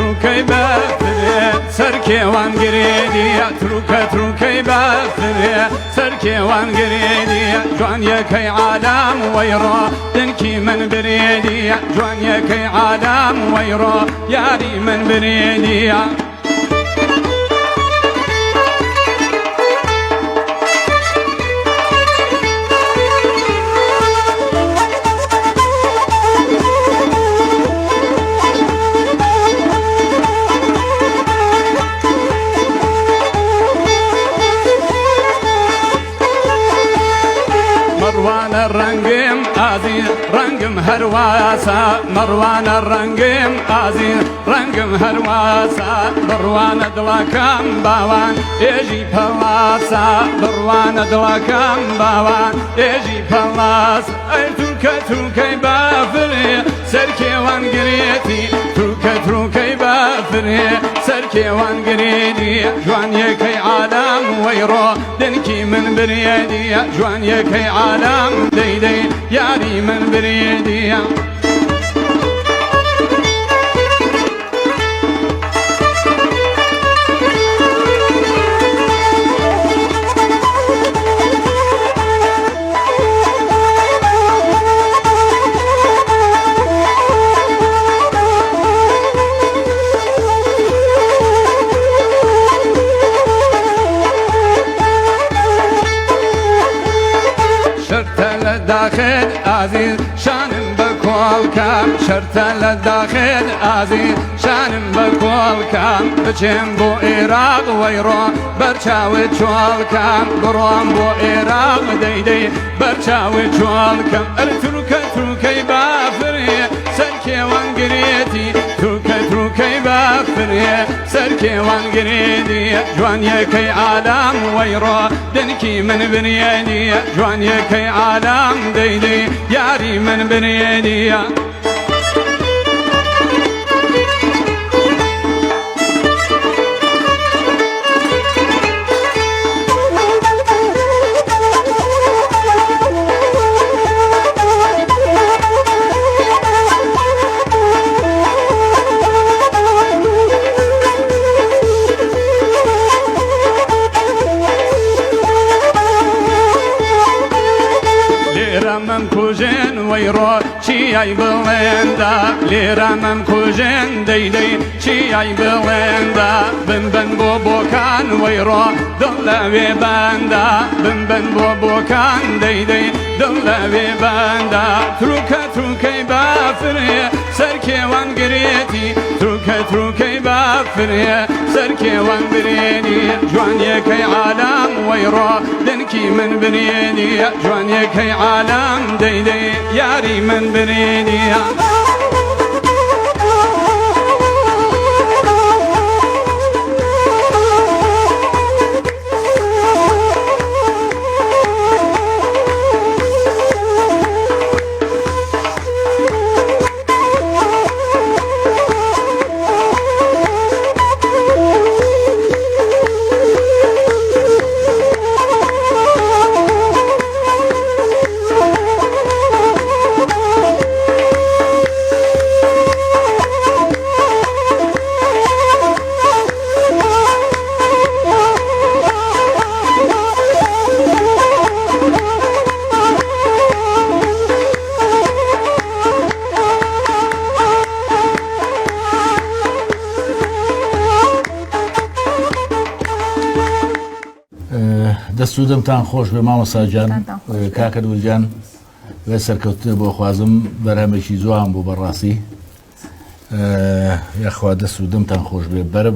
تروکەی بەفرێ سەرکێوان گرێنیە تروکەی بەفرێ سەرکێوان گرێنیە جوانیەکەی عالام وەیڕۆ دنکی من برێنیە جوانیەکەی عالام وەیڕۆ یاری من برێنیە مروانە ڕەنگم ئازیز ڕەنگم هەرواسە مروانە ڕەنگم ئازیز ڕەنگم هەرواسە بڕوانە دڵەکەم باوان ئێژی پەڵاسە بڕوانە دڵەکەم باوان ئێژی پەڵاس ئەی تروکەی بەفرێ سەرکێوان گرێتی تروکەی بەفرێ سەرکێوان گرێنیە جوانیەکەی عالام وەیڕۆ دنکی من برێنیە جوانیەکەی عالام دەیدەی یاری من برێنیە شرطە لە داخل ئازیز شانم بە کۆڵکەم شرطە لە داخل ئازیز شانم بە کۆڵکەم بچێم بۆ عێراق وەیڕۆ بەرچاوت چۆڵکەم بڕۆم بۆ عێراق دەیدەی بەرچاوت چۆڵکەم ئەر تروکەی بەفرێ سەرکێوان گرێتی تروکەی بەفرێ سەرکێوان گرێنیە جوانیەکەی عالام وەیڕۆ دنکی من برێنیە جوانیەکەی عالام دەیدەی یاری من برێنیە لێرە کوژێن وەیڕۆ چیای بڵێندا لێرە کوژێن دەیدەی چیای بڵێندا بنبن بۆ بۆکان وەیڕۆ دڵ لەوێ بەندا بنبن بۆ بۆکان دەیدەی دڵ لەوێ بەندا تروکەی بەفرێ سەرکێوان گرێتی تروکەی بەفرێ سەرکێوان برێنیە جوانیەکەی عالام وەیڕۆ دنکی من برێنیە جوانیەکەی عالام دەیدەی یاری من برێنیە دەست و دەمتان خۆش بێ مامۆستاجان کاکە دوورجان وێ سەرکەوتنە بۆ خوازم بەرهەمێکی جوان بوو بەڕاستی یاخوا دەست و دەمتان خۆش بێ بەرە